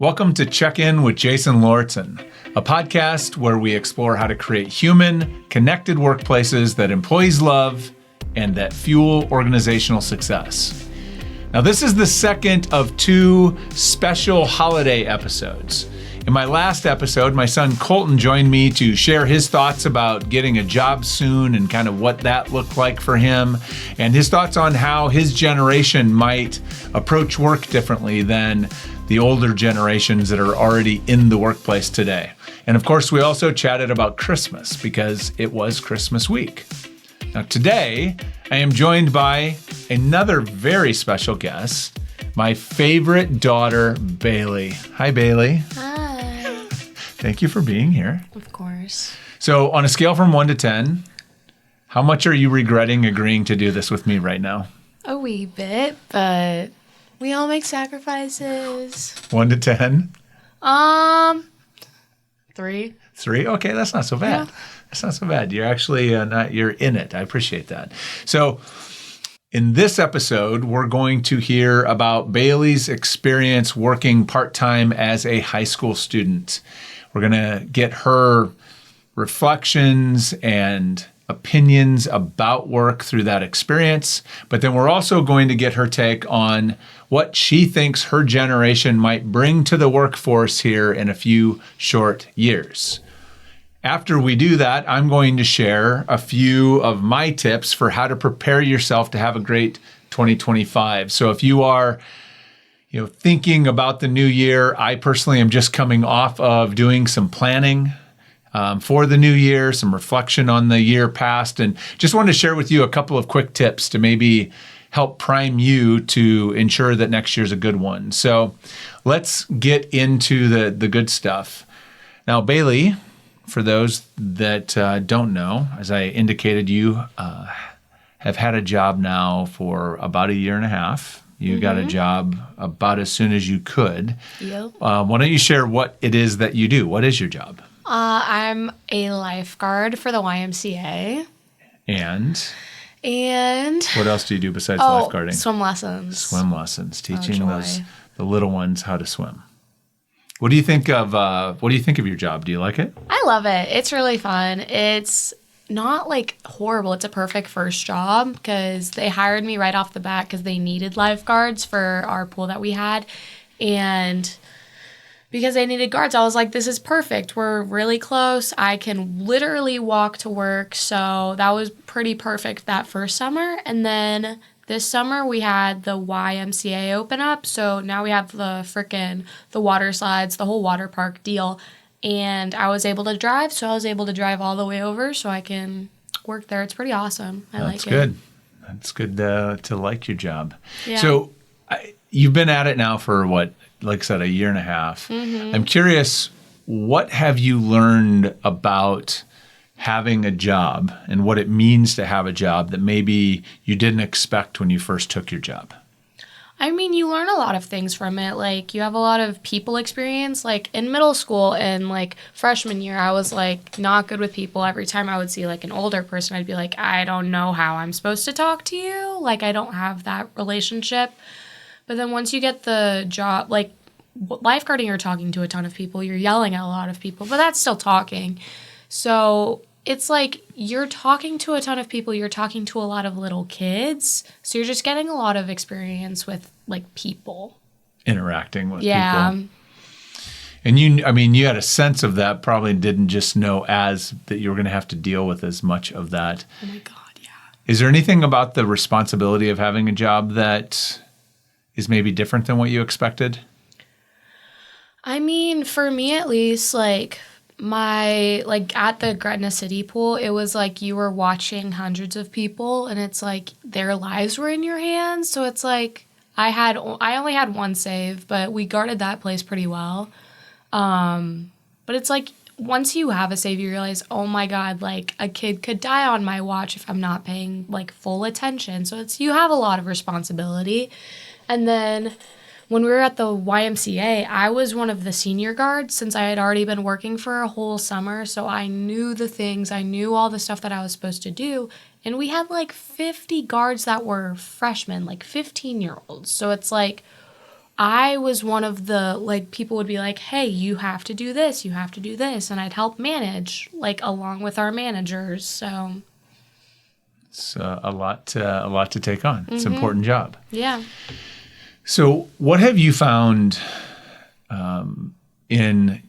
Welcome to Check In with Jason Lauritsen, a podcast where we explore how to create human, connected workplaces that employees love and that fuel organizational success. Now, this is the second of two special holiday episodes. In my last episode, my son Colton joined me to share his thoughts about getting a job soon and kind of what that looked like for him, and his thoughts on how his generation might approach work differently than the older generations that are already in the workplace today. And of course, we also chatted about Christmas because it was Christmas week. Now today, I am joined by another very special guest, my favorite daughter, Bailey. Hi, Bailey. Hi. Thank you for being here. Of course. So on a scale from 1 to 10, how much are you regretting agreeing to do this with me right now? A wee bit, but we all make sacrifices. 1 to 10? 3. 3? Okay, that's not so bad. Yeah. That's not so bad. You're actually you're in it. I appreciate that. So in this episode, we're going to hear about Bailey's experience working part-time as a high school student. We're going to get her reflections and opinions about work through that experience, but then we're also going to get her take on what she thinks her generation might bring to the workforce here in a few short years. After we do that, I'm going to share a few of my tips for how to prepare yourself to have a great 2025. So if you are thinking about the new year, I personally am just coming off of doing some planning for the new year, some reflection on the year past, and just wanted to share with you a couple of quick tips to maybe help prime you to ensure that next year's a good one. So let's get into the good stuff. Now, Bailey, for those that don't know, as I indicated, you have had a job now for about a year and a half. You got a job about as soon as you could. Yep. Why don't you share what it is that you do? What is your job? I'm a lifeguard for the YMCA. And And what else do you do besides lifeguarding? swim lessons. Swim lessons, teaching joy. the little ones how to swim. What do you think of your job? Do you like it? I love it. It's really fun. It's not like horrible. It's a perfect first job because they hired me right off the bat because they needed lifeguards for our pool that we had. And because they needed guards, I was like, this is perfect. We're really close. I can literally walk to work. So that was pretty perfect that first summer. And then this summer we had the YMCA open up. So now we have the water slides, the whole water park deal. And I was able to drive. So I was able to drive all the way over so I can work there. It's pretty awesome. I like it. That's good. That's good to like your job. Yeah. So you've been at it now for what? Like I said, a year and a half. Mm-hmm. I'm curious, what have you learned about having a job and what it means to have a job that maybe you didn't expect when you first took your job? I mean, you learn a lot of things from it. Like, you have a lot of people experience. Like, in middle school and, like, freshman year, I was, like, not good with people. Every time I would see, like, an older person, I'd be like, I don't know how I'm supposed to talk to you. Like, I don't have that relationship. But then once you get the job, like, lifeguarding, you're talking to a ton of people. You're yelling at a lot of people, but that's still talking. So it's like you're talking to a ton of people. You're talking to a lot of little kids. So you're just getting a lot of experience with, like, people. Interacting with Yeah. people. And you had a sense of that, probably didn't just know as that you were going to have to deal with as much of that. Oh, my God, yeah. Is there anything about the responsibility of having a job that is maybe different than what you expected? I mean, for me at least, like, at the Gretna City pool, it was like you were watching hundreds of people, and it's like their lives were in your hands. So it's like I only had one save, but we guarded that place pretty well. But it's like once you have a save, you realize, oh my God, like a kid could die on my watch if I'm not paying like full attention. So you have a lot of responsibility. And then when we were at the YMCA, I was one of the senior guards since I had already been working for a whole summer. So I knew the things, I knew all the stuff that I was supposed to do. And we had like 50 guards that were freshmen, like 15-year-olds. So it's like I was one of the, like, people would be like, hey, you have to do this, you have to do this. And I'd help manage, like, along with our managers. So it's a lot to take on. It's an important job. yeah. So what have you found in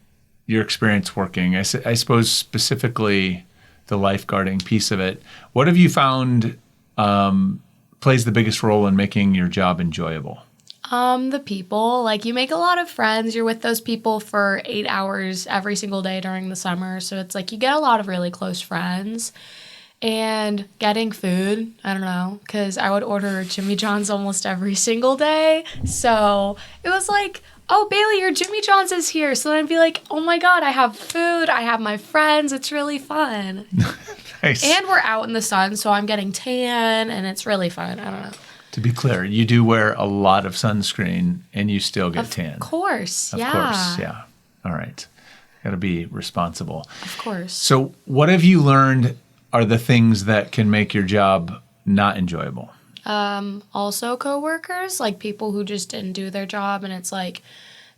your experience working? I suppose specifically the lifeguarding piece of it. What have you found plays the biggest role in making your job enjoyable? The people, like, you make a lot of friends. You're with those people for 8 hours every single day during the summer. So it's like you get a lot of really close friends. And getting food, I don't know, because I would order Jimmy John's almost every single day. So it was like, oh, Bailey, your Jimmy John's is here. So then I'd be like, oh my God, I have food. I have my friends. It's really fun. Nice. And we're out in the sun, so I'm getting tan, and it's really fun. I don't know. To be clear, you do wear a lot of sunscreen and you still get tan. Of course, Of course, yeah. All right. Got to be responsible. Of course. So what have you learned are the things that can make your job not enjoyable? Also coworkers, like people who just didn't do their job, and it's like,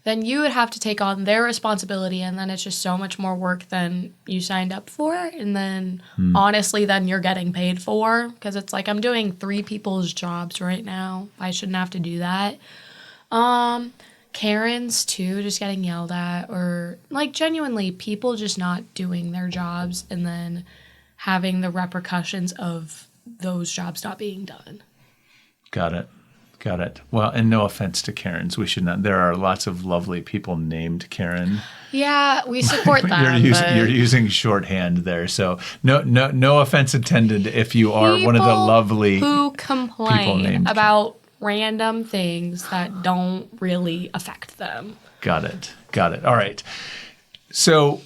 then you would have to take on their responsibility, and then it's just so much more work than you signed up for. And then honestly, then you're getting paid for, because it's like, I'm doing 3 people's jobs right now. I shouldn't have to do that. Karens too, just getting yelled at, or like genuinely people just not doing their jobs and then having the repercussions of those jobs not being done. Got it. Well, and no offense to Karens. We should not. There are lots of lovely people named Karen. Yeah, we support them. You're using shorthand there. So no offense intended if you are one of the lovely who people complain named about random things that don't really affect them. Got it. All right. So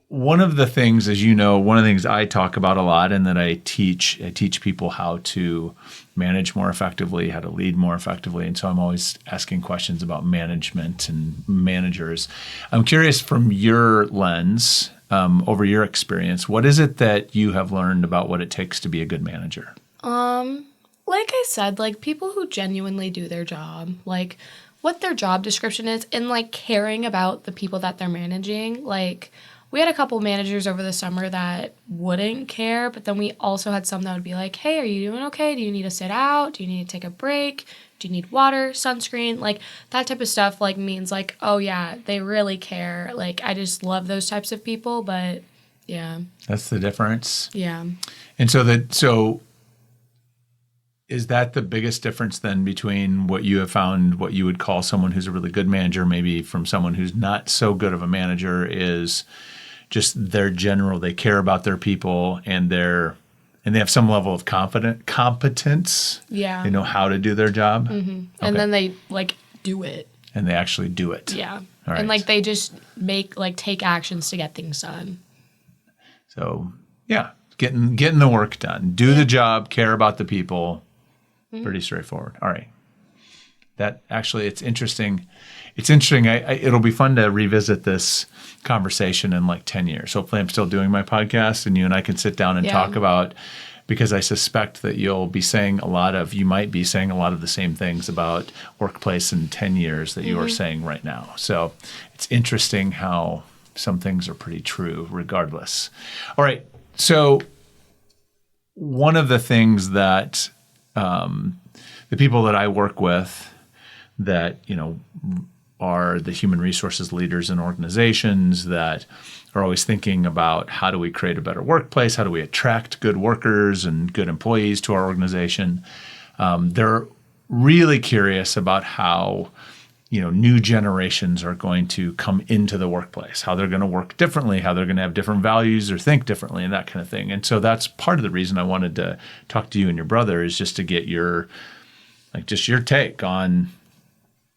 one of the things, as you know, one of the things I talk about a lot and that I teach people how to manage more effectively, how to lead more effectively. And so I'm always asking questions about management and managers. I'm curious, from your lens, over your experience, what is it that you have learned about what it takes to be a good manager? Like I said, like people who genuinely do their job, like what their job description is, and like caring about the people that they're managing. Like, we had a couple managers over the summer that wouldn't care, but then we also had some that would be like, hey, are you doing okay? Do you need to sit out? Do you need to take a break? Do you need water, sunscreen? Like, that type of stuff, like, means, like, oh, yeah, they really care. Like, I just love those types of people, but, yeah. That's the difference? Yeah. And so is that the biggest difference then between what you have found, what you would call someone who's a really good manager, maybe from someone who's not so good of a manager, is just their general, they care about their people and they have some level of competence. Yeah. They know how to do their job. Mm-hmm. Okay. And then they, like, do it. And they actually do it. Yeah. All right. And, like, they just take actions to get things done. So, yeah, getting the work done. Do the job, care about the people. Mm-hmm. Pretty straightforward. All right. That actually, it's interesting. It's interesting. It'll be fun to revisit this conversation in like 10 years. Hopefully I'm still doing my podcast and you and I can sit down and talk about, because I suspect that you might be saying a lot of the same things about workplace in 10 years that you are saying right now. So it's interesting how some things are pretty true regardless. All right. So one of the things that the people that I work with that, are the human resources leaders in organizations that are always thinking about how do we create a better workplace? How do we attract good workers and good employees to our organization? They're really curious about how, new generations are going to come into the workplace, how they're going to work differently, how they're going to have different values or think differently and that kind of thing. And so that's part of the reason I wanted to talk to you and your brother, is just to get your take on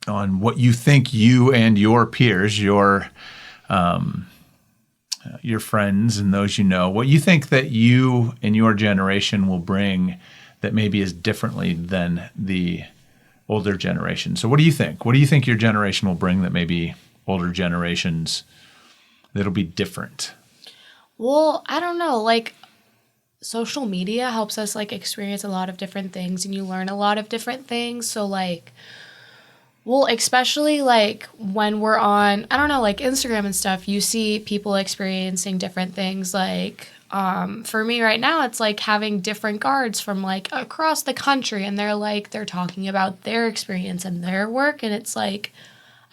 what you think you and your peers, your friends and those what you think that you and your generation will bring that maybe is differently than the older generation. So what do you think? What do you think your generation will bring that maybe older generations, that'll be different? Well, I don't know. Like, social media helps us, like, experience a lot of different things, and you learn a lot of different things. So, like, Well, especially like when we're on, I don't know, like Instagram and stuff, you see people experiencing different things. Like for me right now, it's like having different guards from like across the country, and they're talking about their experience and their work. And it's like,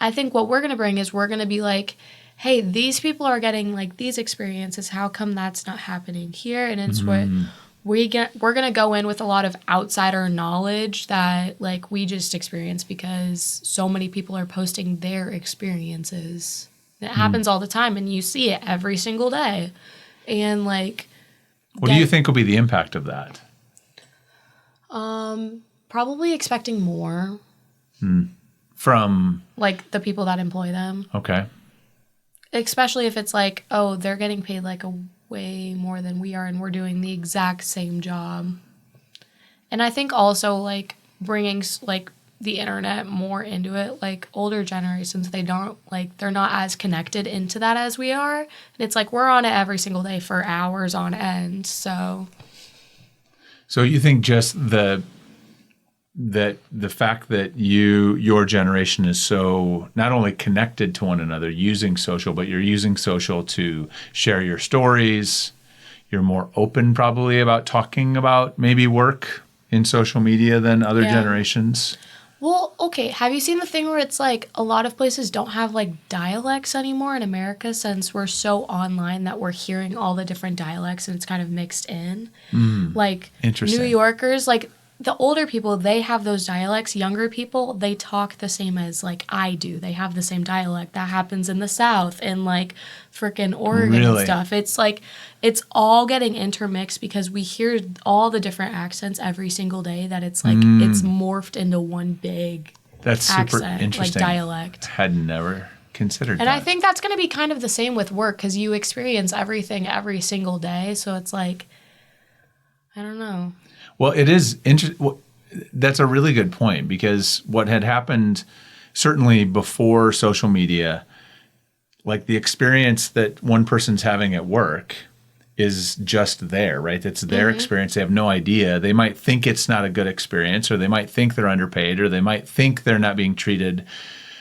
I think what we're going to bring is we're going to be like, hey, these people are getting like these experiences. How come that's not happening here? And it's what we're going to go in with a lot of outsider knowledge that like we just experienced because so many people are posting their experiences. It happens all the time, and you see it every single day. And like, what do you think will be the impact of that? Probably expecting more From like the people that employ them. Okay. Especially if it's like, oh, they're getting paid like a way more than we are, and we're doing the exact same job. And I think also like bringing like the internet more into it, like older generations, they're not as connected into that as we are. And it's like we're on it every single day for hours on end. So you think just the fact that your generation is so not only connected to one another using social, but you're using social to share your stories. You're more open probably about talking about maybe work in social media than other generations. Well, okay. Have you seen the thing where it's like a lot of places don't have like dialects anymore in America since we're so online that we're hearing all the different dialects and it's kind of mixed in? Like Interesting. New Yorkers, like the older people, they have those dialects. Younger people, they talk the same as like I do. They have the same dialect. That happens in the South and like freaking Oregon and stuff. It's like it's all getting intermixed because we hear all the different accents every single day that it's like it's morphed into one big That's accent, super interesting. like dialect. Had never considered that. And I think that's going to be kind of the same with work because you experience everything every single day. So it's like, I don't know. Well, it is interesting. Well, that's a really good point because what had happened certainly before social media, like the experience that one person's having at work is just there, right? It's their experience. They have no idea. They might think it's not a good experience, or they might think they're underpaid, or they might think they're not being treated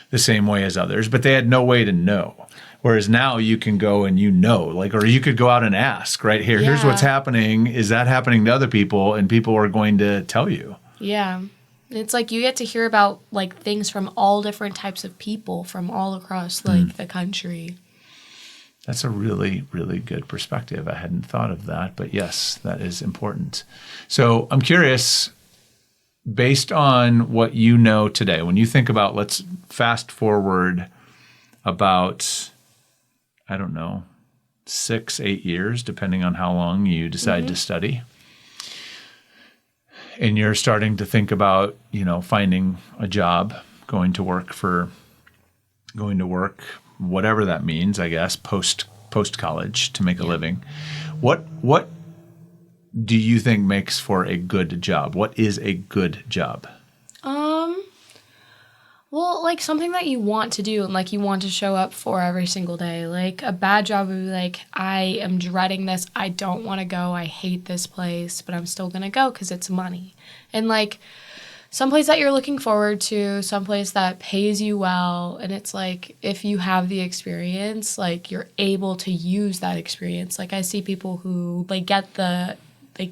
the same way as others, but they had no way to know. Whereas now you can go and like, or you could go out and ask, right? Here's what's happening. Is that happening to other people? And people are going to tell you. Yeah. It's like you get to hear about like things from all different types of people from all across like the country. That's a really, really good perspective. I hadn't thought of that, but yes, that is important. So I'm curious, based on what you know today, when you think about, let's fast forward about, I don't know, 6-8 years, depending on how long you decide to study. And you're starting to think about, finding a job, going to work, whatever that means, I guess, post college to make a living. What do you think makes for a good job? What is a good job? Well, like something that you want to do and like you want to show up for every single day. Like a bad job would be like, I am dreading this. I don't want to go. I hate this place, but I'm still going to go because it's money. And like someplace that you're looking forward to, someplace that pays you well. And it's like, if you have the experience, like you're able to use that experience. Like I see people who like get the, they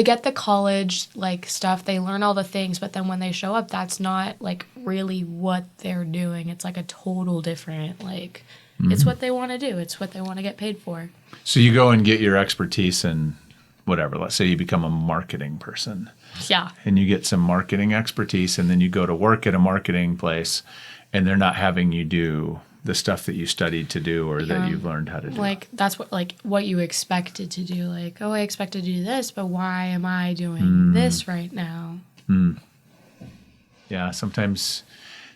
get the college like stuff, they learn all the things, but then when they show up, that's not like really what they're doing. It's like a total different, like it's what they want to do. It's what they want to get paid for. So you go and get your expertise in whatever. Let's say you become a marketing person. Yeah. And you get some marketing expertise, and then you go to work at a marketing place, and they're not having you do the stuff that you studied to do or that you've learned how to do. Like that's what you expected to do. Like, oh, I expected to do this, but why am I doing this right now? Yeah, sometimes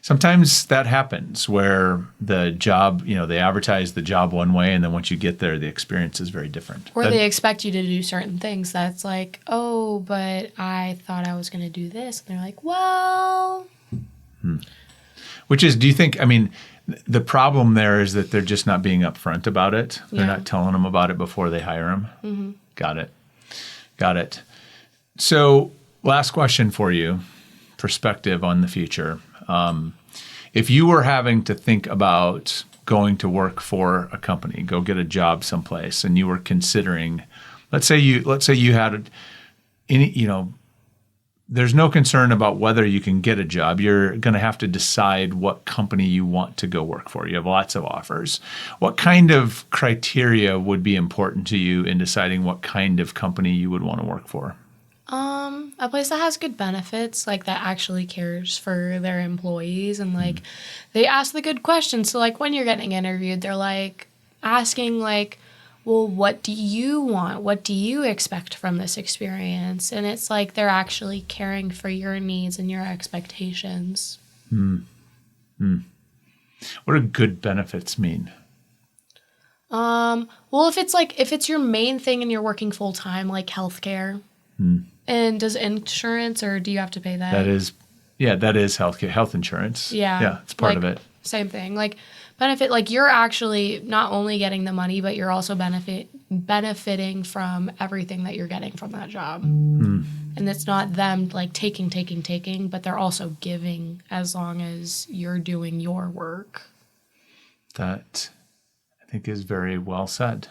that happens where the job, they advertise the job one way, and then once you get there, the experience is very different. Or they expect you to do certain things that's like, oh, but I thought I was going to do this. And they're like, well. Which is, do you think, the problem there is that they're just not being upfront about it. They're not telling them about it before they hire them. Got it. So last question for you. perspective on the future. If you were having to think about going to work for a company, go get a job someplace, and you were considering, let's say you had there's no concern about whether you can get a job. You're going to have to decide what company you want to go work for. You have lots of offers. What kind of criteria would be important to you in deciding what kind of company you would want to work for? A place that has good benefits, like that actually cares for their employees and like they ask the good questions. So like when you're getting interviewed, they're like asking like, well, what do you want? What do you expect from this experience? And it's like they're actually caring for your needs and your expectations. What do good benefits mean? Well, if it's your main thing and you're working full time, like healthcare. And does insurance, or do you have to pay that? That is health insurance. Yeah. It's part of it. Same thing. Like benefit, like you're actually not only getting the money, but you're also benefiting from everything that you're getting from that job. And it's not them like taking, but they're also giving as long as you're doing your work. That I think is very well said.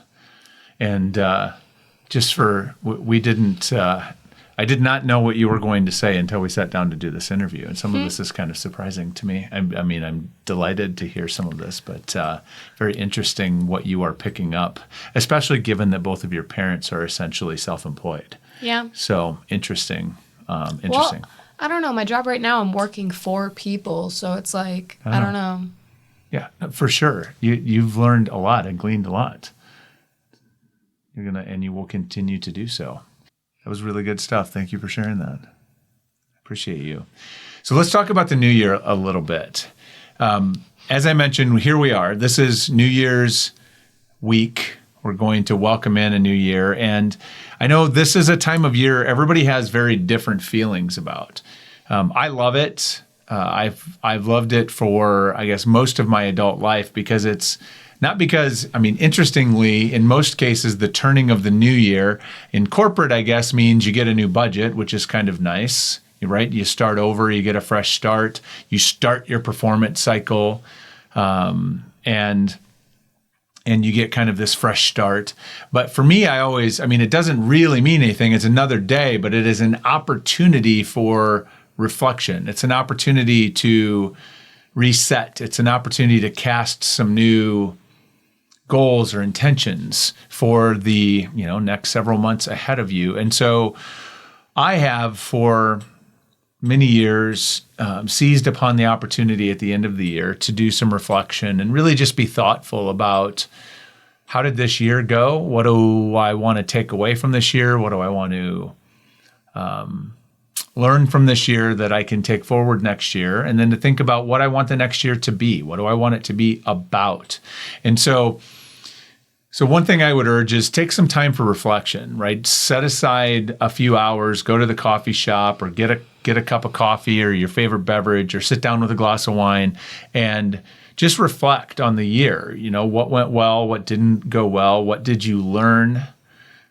And I did not know what you were going to say until we sat down to do this interview. And some of this is kind of surprising to me. I'm delighted to hear some of this, but very interesting what you are picking up, especially given that both of your parents are essentially self-employed. Yeah. So interesting. Well, I don't know. My job right now, I'm working for people. So it's like, I don't know. Yeah, for sure. You've learned a lot and gleaned a lot. And you will continue to do so. That was really good stuff. Thank you for sharing that. I appreciate you. So let's talk about the new year a little bit. As I mentioned, here we are. This is New Year's week. We're going to welcome in a new year. And I know this is a time of year everybody has very different feelings about. I love it. I've loved it for, I guess, most of my adult life because it's not because, interestingly, in most cases, the turning of the new year in corporate, I guess, means you get a new budget, which is kind of nice, right? You start over, you get a fresh start, you start your performance cycle, and you get kind of this fresh start. But for me, it doesn't really mean anything. It's another day, but it is an opportunity for reflection. It's an opportunity to reset. It's an opportunity to cast some new goals or intentions for the next several months ahead of you. And so I have for many years seized upon the opportunity at the end of the year to do some reflection and really just be thoughtful about how did this year go? What do I want to take away from this year? What do I want to learn from this year that I can take forward next year? And then to think about what I want the next year to be. What do I want it to be about? And so one thing I would urge is take some time for reflection, right? Set aside a few hours, go to the coffee shop or get a cup of coffee or your favorite beverage or sit down with a glass of wine and just reflect on the year. What went well, what didn't go well, what did you learn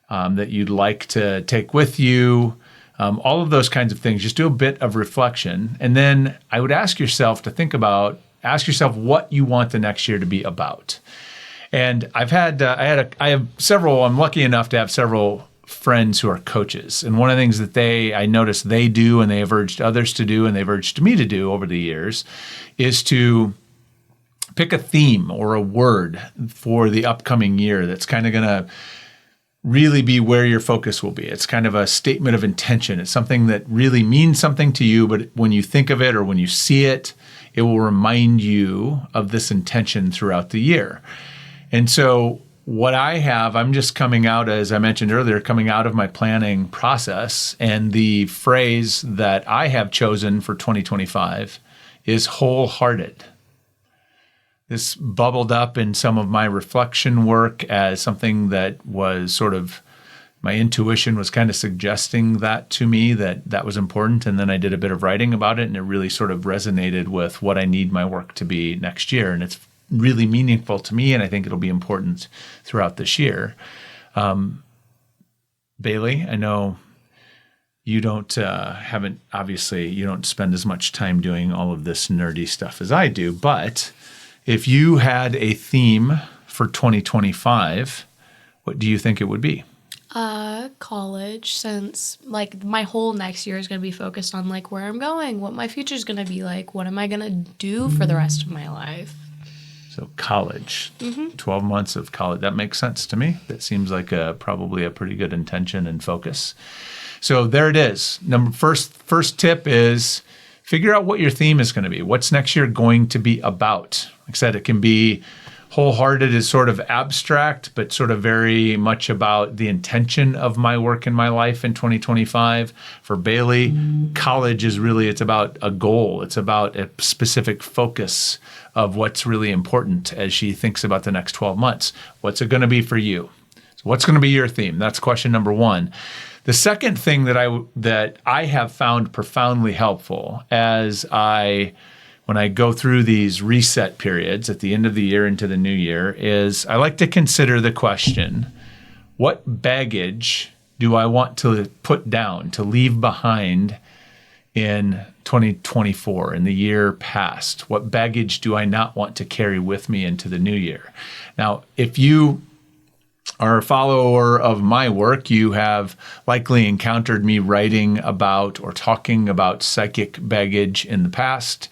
that you'd like to take with you? All of those kinds of things. Just do a bit of reflection. And then I would ask yourself what you want the next year to be about. And I have several, I'm lucky enough to have several friends who are coaches. And one of the things that I noticed they do and they have urged others to do and they've urged me to do over the years is to pick a theme or a word for the upcoming year that's kind of going to really be where your focus will be. It's kind of a statement of intention. It's something that really means something to you, but when you think of it or when you see it, it will remind you of this intention throughout the year. And so what I have, I'm just coming out, as I mentioned earlier, coming out of my planning process. And the phrase that I have chosen for 2025 is wholehearted. This bubbled up in some of my reflection work as something that was sort of, my intuition was kind of suggesting that to me, that was important. And then I did a bit of writing about it, and it really sort of resonated with what I need my work to be next year. And it's really meaningful to me, and I think it'll be important throughout this year. Bailey, I know you don't spend as much time doing all of this nerdy stuff as I do. But if you had a theme for 2025, what do you think it would be? College, since like my whole next year is going to be focused on like where I'm going, what my future is going to be like, what am I going to do for the rest of my life. So college, 12 months of college, that makes sense to me. That seems like probably a pretty good intention and focus. So there it is. First tip is figure out what your theme is going to be. What's next year going to be about? Like I said, it can be wholehearted is sort of abstract, but sort of very much about the intention of my work in my life in 2025. For Bailey, college is really, it's about a goal. It's about a specific focus of what's really important as she thinks about the next 12 months. What's it going to be for you? So what's going to be your theme? That's question number one. The second thing that I have found profoundly helpful when I go through these reset periods at the end of the year into the new year is I like to consider the question, what baggage do I want to put down, to leave behind in 2024, in the year past? What baggage do I not want to carry with me into the new year? Now, if you are a follower of my work, you have likely encountered me writing about or talking about psychic baggage in the past.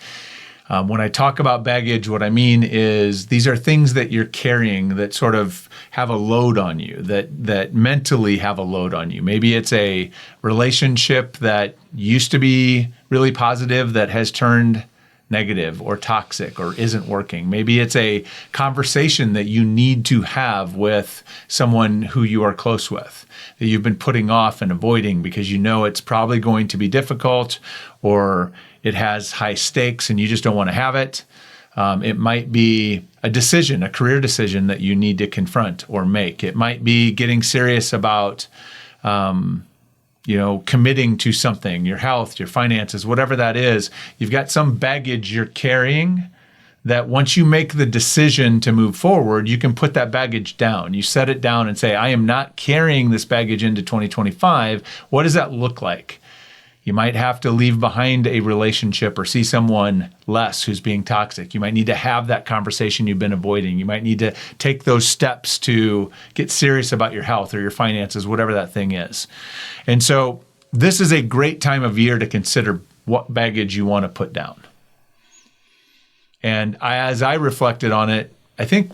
When I talk about baggage, what I mean is these are things that you're carrying that sort of have a load on you, that mentally have a load on you. Maybe it's a relationship that used to be really positive that has turned negative or toxic or isn't working. Maybe it's a conversation that you need to have with someone who you are close with that you've been putting off and avoiding because you know it's probably going to be difficult or it has high stakes and you just don't want to have it. It might be a decision, a career decision that you need to confront or make. It might be getting serious about committing to something, your health, your finances, whatever that is. You've got some baggage you're carrying that once you make the decision to move forward, you can put that baggage down. You set it down and say, I am not carrying this baggage into 2025. What does that look like? You might have to leave behind a relationship or see someone less who's being toxic. You might need to have that conversation you've been avoiding. You might need to take those steps to get serious about your health or your finances, whatever that thing is. And so this is a great time of year to consider what baggage you want to put down. And as I reflected on it, I think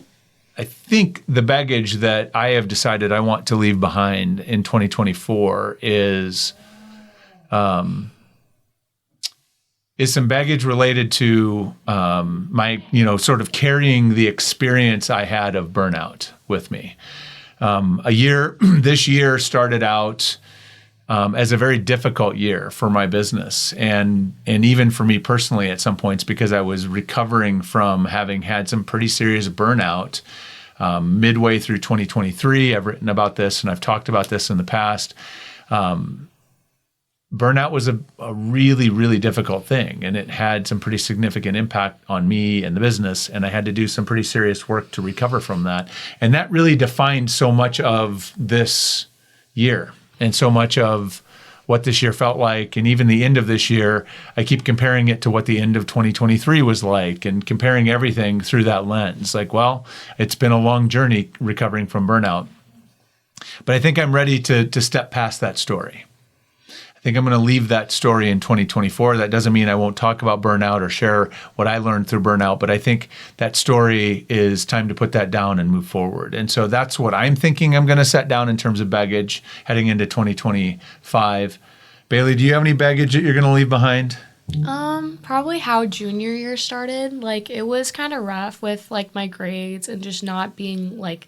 the baggage that I have decided I want to leave behind in 2024 is some baggage related to my, sort of carrying the experience I had of burnout with me. This year started out as a very difficult year for my business and even for me personally at some points because I was recovering from having had some pretty serious burnout midway through 2023. I've written about this and I've talked about this in the past. Burnout was a really, really difficult thing, and it had some pretty significant impact on me and the business, and I had to do some pretty serious work to recover from that. And that really defined so much of this year and so much of what this year felt like. And even the end of this year, I keep comparing it to what the end of 2023 was like and comparing everything through that lens. Like, well, it's been a long journey recovering from burnout, but I think I'm ready to step past that story. I think I'm going to leave that story in 2024. That doesn't mean I won't talk about burnout or share what I learned through burnout, but I think that story is time to put that down and move forward. And so that's what I'm thinking I'm going to set down in terms of baggage heading into 2025. Bailey, do you have any baggage that you're going to leave behind? Probably how junior year started. Like, it was kind of rough with like my grades and just not being like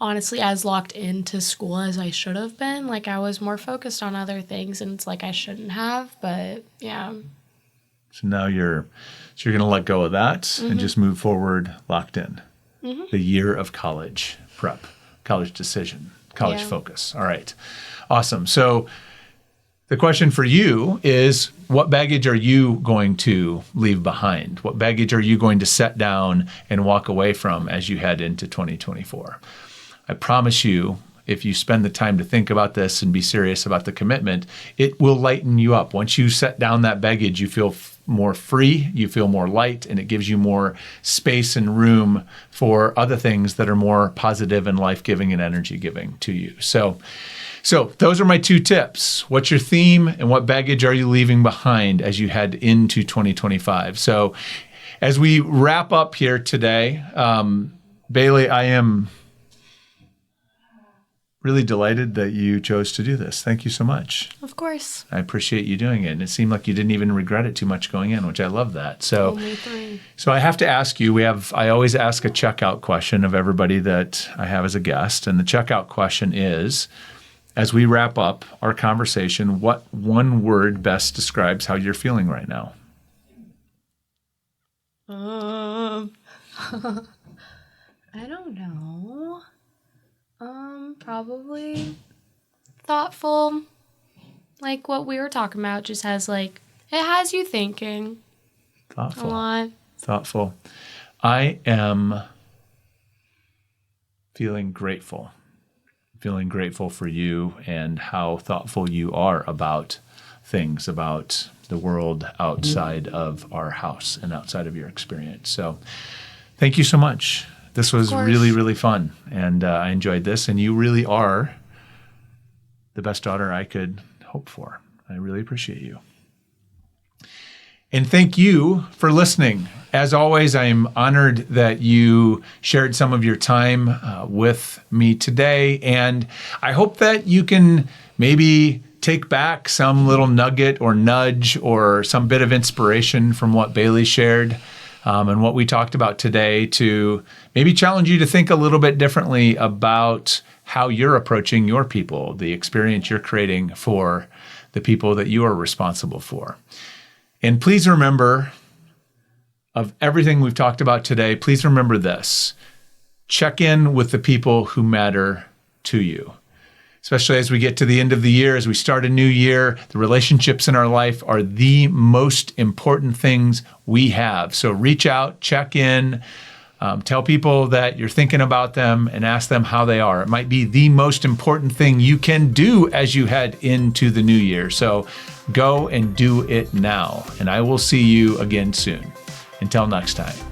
honestly as locked into school as I should have been. Like, I was more focused on other things and it's like I shouldn't have, but yeah. So now you're going to let go of that and just move forward locked in. The year of college prep, college decision, college focus. All right. Awesome. So the question for you is, what baggage are you going to leave behind? What baggage are you going to set down and walk away from as you head into 2024? I promise you, if you spend the time to think about this and be serious about the commitment, it will lighten you up. Once you set down that baggage, you feel more free, you feel more light, and it gives you more space and room for other things that are more positive and life-giving and energy-giving to you. So those are my 2 tips. What's your theme and what baggage are you leaving behind as you head into 2025? So as we wrap up here today, Bailey, I am really delighted that you chose to do this. Thank you so much. Of course. I appreciate you doing it. And it seemed like you didn't even regret it too much going in, which I love that. So, Only 3. So I have to ask you, I always ask a checkout question of everybody that I have as a guest. And the checkout question is, as we wrap up our conversation, what one word best describes how you're feeling right now? I don't know. Probably thoughtful. Like what we were talking about, just it has you thinking. Thoughtful. A lot. Thoughtful. I am feeling grateful for you and how thoughtful you are about things, about the world outside of our house and outside of your experience. So thank you so much. This was really, really fun, and I enjoyed this, and you really are the best daughter I could hope for. I really appreciate you. And thank you for listening. As always, I am honored that you shared some of your time with me today, and I hope that you can maybe take back some little nugget or nudge or some bit of inspiration from what Bailey shared. And what we talked about today to maybe challenge you to think a little bit differently about how you're approaching your people, the experience you're creating for the people that you are responsible for. And please remember, of everything we've talked about today, please remember this. Check in with the people who matter to you. Especially as we get to the end of the year, as we start a new year, the relationships in our life are the most important things we have. So reach out, check in, tell people that you're thinking about them and ask them how they are. It might be the most important thing you can do as you head into the new year. So go and do it now. And I will see you again soon. Until next time.